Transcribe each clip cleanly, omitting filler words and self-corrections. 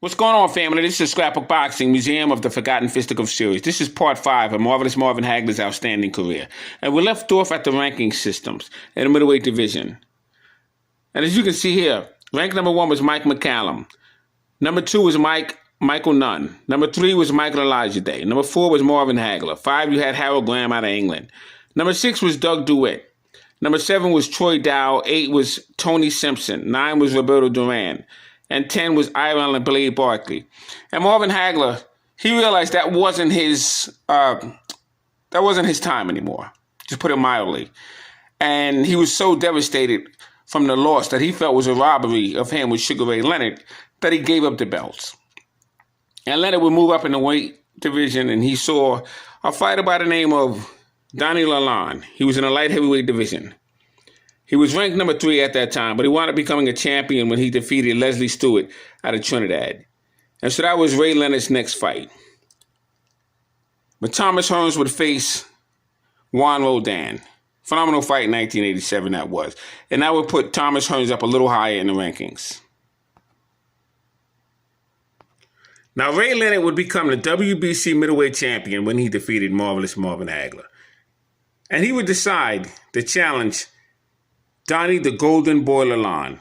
What's going on, family? This is Scrapbook Boxing, Museum of the Forgotten Fisticuffs series. This is part 5 of Marvelous Marvin Hagler's outstanding career. And we left off at the ranking systems in the middleweight division. And as you can see here, rank number 1 was Mike McCallum. Number 2 was Michael Nunn. Number 3 was Michael Elijah Day. Number 4 was Marvin Hagler. 5, you had Harold Graham out of England. Number 6 was Doug DeWitt. Number 7 was Troy Dow. 8 was Tony Simpson. 9 was Roberto Duran. And 10 was Iron Blade Barkley. And Marvin Hagler, he realized that wasn't his time anymore, just put it mildly. And he was so devastated from the loss that he felt was a robbery of him with Sugar Ray Leonard that he gave up the belts. And Leonard would move up in the weight division, and he saw a fighter by the name of Donnie Lalonde. He was in the light heavyweight division. He was ranked number 3 at that time, but he wound up becoming a champion when he defeated Leslie Stewart out of Trinidad. And so that was Ray Leonard's next fight. But Thomas Hearns would face Juan Rodin. Phenomenal fight in 1987 that was. And that would put Thomas Hearns up a little higher in the rankings. Now, Ray Leonard would become the WBC middleweight champion when he defeated Marvelous Marvin Hagler. And he would decide to challenge Donnie the Golden Boy Lalonde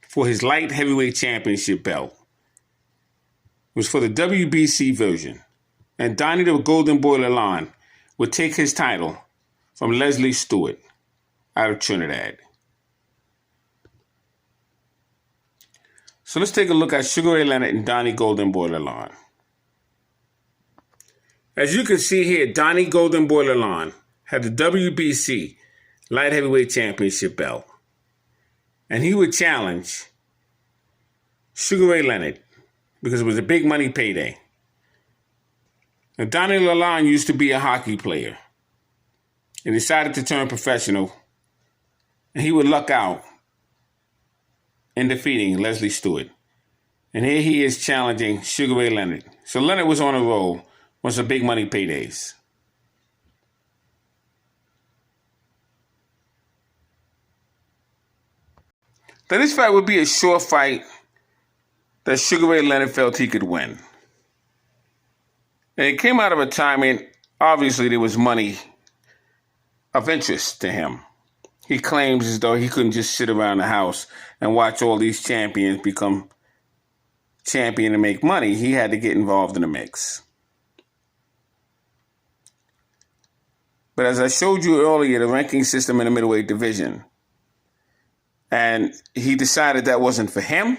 for his light heavyweight championship belt. It was for the WBC version. And Donnie the Golden Boy Lalonde would take his title from Leslie Stewart out of Trinidad. So let's take a look at Sugar Ray Leonard and Donnie Golden Boy Lalonde. As you can see here, Donnie Golden Boy Lalonde had the WBC light heavyweight championship belt. And he would challenge Sugar Ray Leonard because it was a big money payday. Now, Donnie Lalonde used to be a hockey player and decided to turn professional, and he would luck out in defeating Leslie Stewart. And here he is challenging Sugar Ray Leonard. So Leonard was on a roll on some big money paydays. Now, this fight would be a sure fight that Sugar Ray Leonard felt he could win. And it came out of a time when obviously there was money of interest to him. He claims as though he couldn't just sit around the house and watch all these champions become champion and make money. He had to get involved in the mix. But as I showed you earlier, the ranking system in the middleweight division, and he decided that wasn't for him.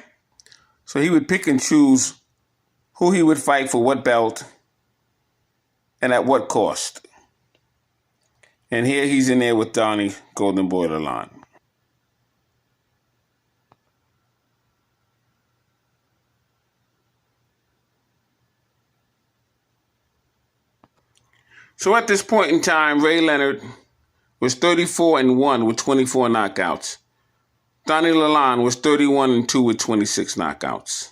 So he would pick and choose who he would fight for what belt and at what cost. And here he's in there with Donnie Golden Boy Lalonde. So at this point in time, Ray Leonard was 34-1 with 24 knockouts. Donnie Lalonde was 31-2 with 26 knockouts. It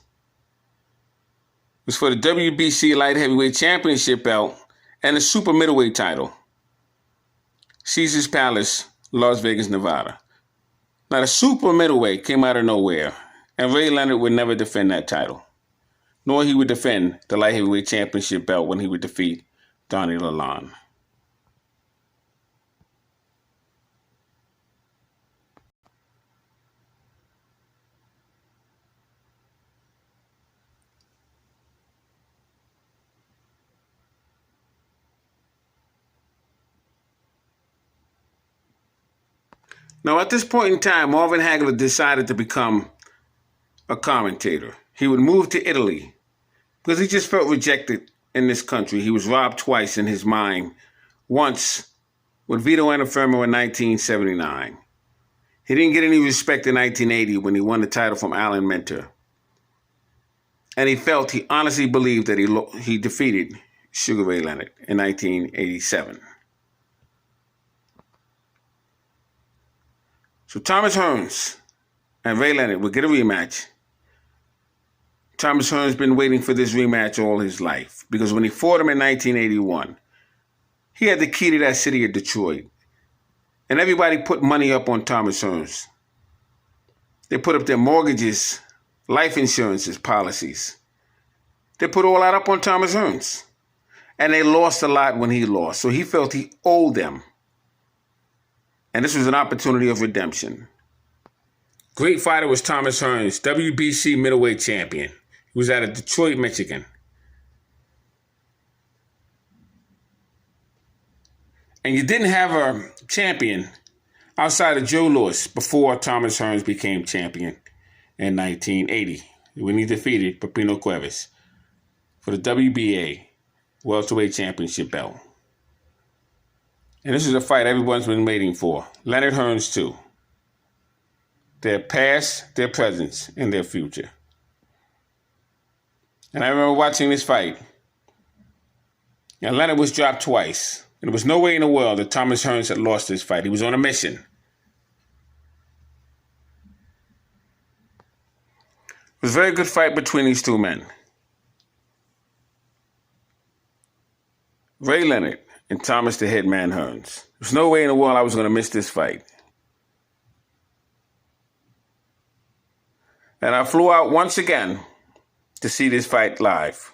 was for the WBC Light Heavyweight Championship belt and the Super Middleweight title. Caesars Palace, Las Vegas, Nevada. Now, the Super Middleweight came out of nowhere, and Ray Leonard would never defend that title, nor he would defend the Light Heavyweight Championship belt when he would defeat Donnie Lalonde. Now, at this point in time, Marvin Hagler decided to become a commentator. He would move to Italy because he just felt rejected in this country. He was robbed twice in his mind, once with Vito Antuofermo in 1979. He didn't get any respect in 1980 when he won the title from Alan Mentor. And he honestly believed that he defeated Sugar Ray Leonard in 1987. So Thomas Hearns and Ray Leonard would get a rematch. Thomas Hearns been waiting for this rematch all his life because when he fought him in 1981, he had the key to that city of Detroit. And everybody put money up on Thomas Hearns. They put up their mortgages life insurances, policies. They put all that up on Thomas Hearns. And they lost a lot when he lost. So he felt he owed them. And this was an opportunity of redemption. Great fighter was Thomas Hearns, WBC middleweight champion. He was out of Detroit, Michigan. And you didn't have a champion outside of Joe Louis before Thomas Hearns became champion in 1980 when he defeated Pepino Cuevas for the WBA welterweight championship belt. And this is a fight everyone's been waiting for. Leonard Hearns too. Their past, their present, and their future. And I remember watching this fight. And Leonard was dropped twice. And there was no way in the world that Thomas Hearns had lost this fight. He was on a mission. It was a very good fight between these two men. Ray Leonard and Thomas the Hitman Hearns. There's no way in the world I was going to miss this fight. And I flew out once again to see this fight live.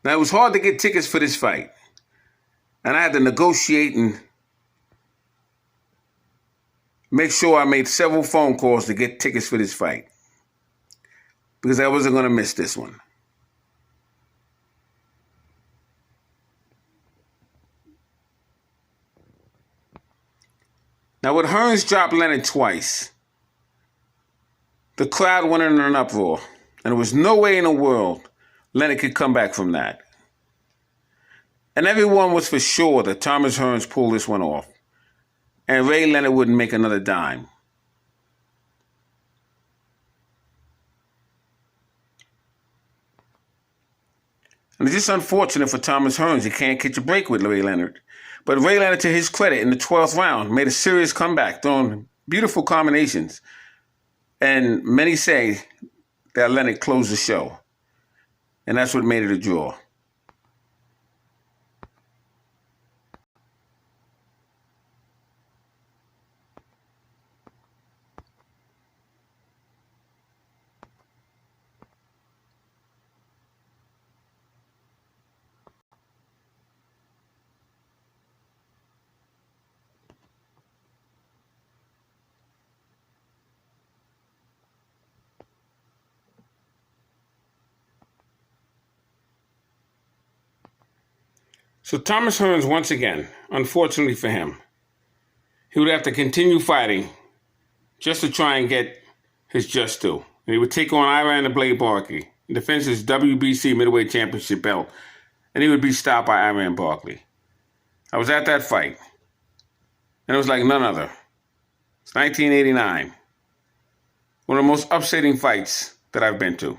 Now, it was hard to get tickets for this fight. And I had to negotiate and make sure I made several phone calls to get tickets for this fight. Because I wasn't going to miss this one. Now, with Hearns dropped Leonard twice, the crowd went in an uproar, and there was no way in the world Leonard could come back from that. And everyone was for sure that Thomas Hearns pulled this one off, and Ray Leonard wouldn't make another dime. And it's just unfortunate for Thomas Hearns he can't catch a break with Ray Leonard. But Ray Leonard, to his credit, in the 12th round, made a serious comeback, throwing beautiful combinations. And many say that Leonard closed the show. And that's what made it a draw. So Thomas Hearns, once again, unfortunately for him, he would have to continue fighting just to try and get his just due. And he would take on Iran the Blade Barkley and defend his WBC middleweight championship belt, and he would be stopped by Iran Barkley. I was at that fight, and it was like none other. It's 1989. One of the most upsetting fights that I've been to.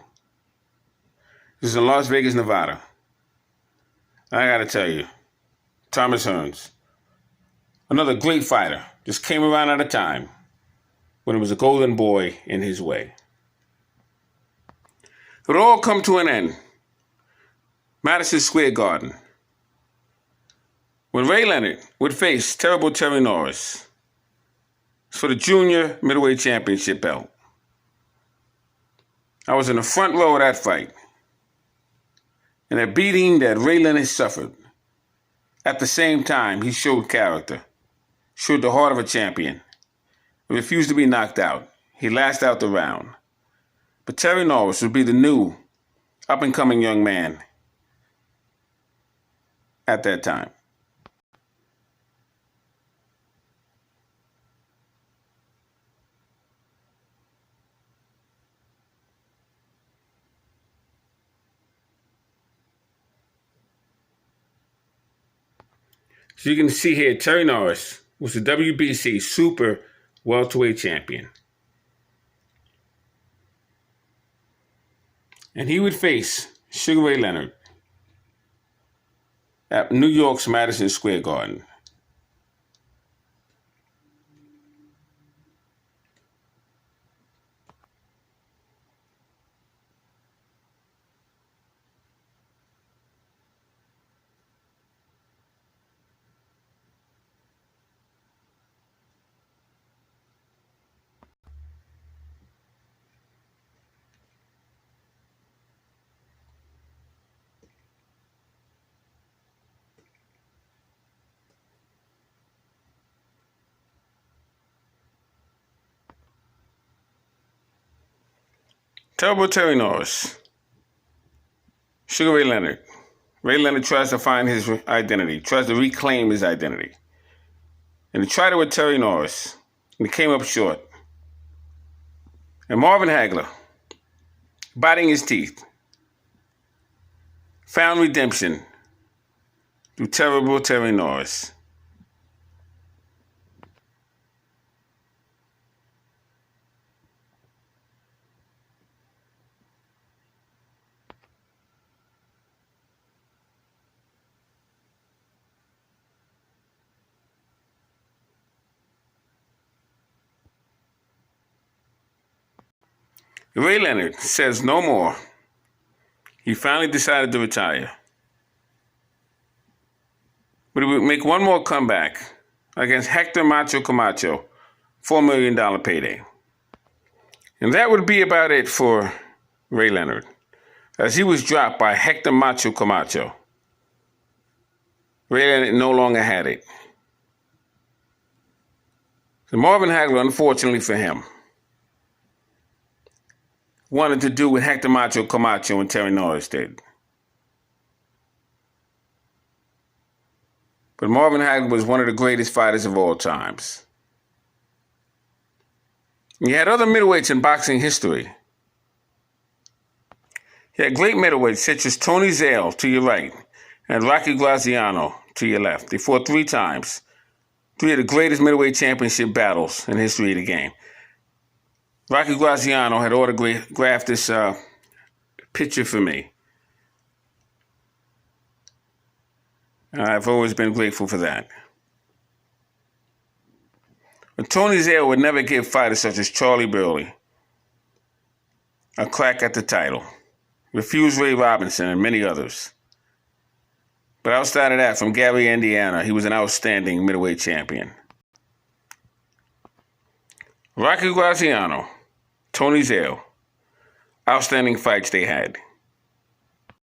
This is in Las Vegas, Nevada. I gotta tell you, Thomas Hearns, another great fighter, just came around at a time when it was a golden boy in his way. It would all come to an end. Madison Square Garden. When Ray Leonard would face terrible Terry Norris for the junior middleweight championship belt. I was in the front row of that fight. And a beating that Ray Leonard suffered. At the same time, he showed character, showed the heart of a champion. He refused to be knocked out. He lasted out the round. But Terry Norris would be the new, up-and-coming young man at that time. So you can see here, Terry Norris was the WBC super welterweight champion. And he would face Sugar Ray Leonard at New York's Madison Square Garden. Terrible Terry Norris. Sugar Ray Leonard. Ray Leonard tries to find his identity, tries to reclaim his identity. And he tried it with Terry Norris, and he came up short. And Marvin Hagler, biting his teeth, found redemption through Terrible Terry Norris. Ray Leonard says no more. He finally decided to retire. But he would make one more comeback against Hector Macho Camacho, $4 million payday. And that would be about it for Ray Leonard, as he was dropped by Hector Macho Camacho. Ray Leonard no longer had it. So Marvin Hagler, unfortunately for him, wanted to do what Hector Macho Camacho and Terry Norris did. But Marvin Hagler was one of the greatest fighters of all times. He had other middleweights in boxing history. He had great middleweights such as Tony Zale to your right and Rocky Graziano to your left. They fought 3 times. 3 of the greatest middleweight championship battles in history of the game. Rocky Graziano had autographed this picture for me. I've always been grateful for that. But Tony Zale would never give fighters such as Charlie Burley a crack at the title. Refused Ray Robinson and many others. But outside of that, from Gary, Indiana, he was an outstanding middleweight champion. Rocky Graziano, Tony Zale, outstanding fights they had.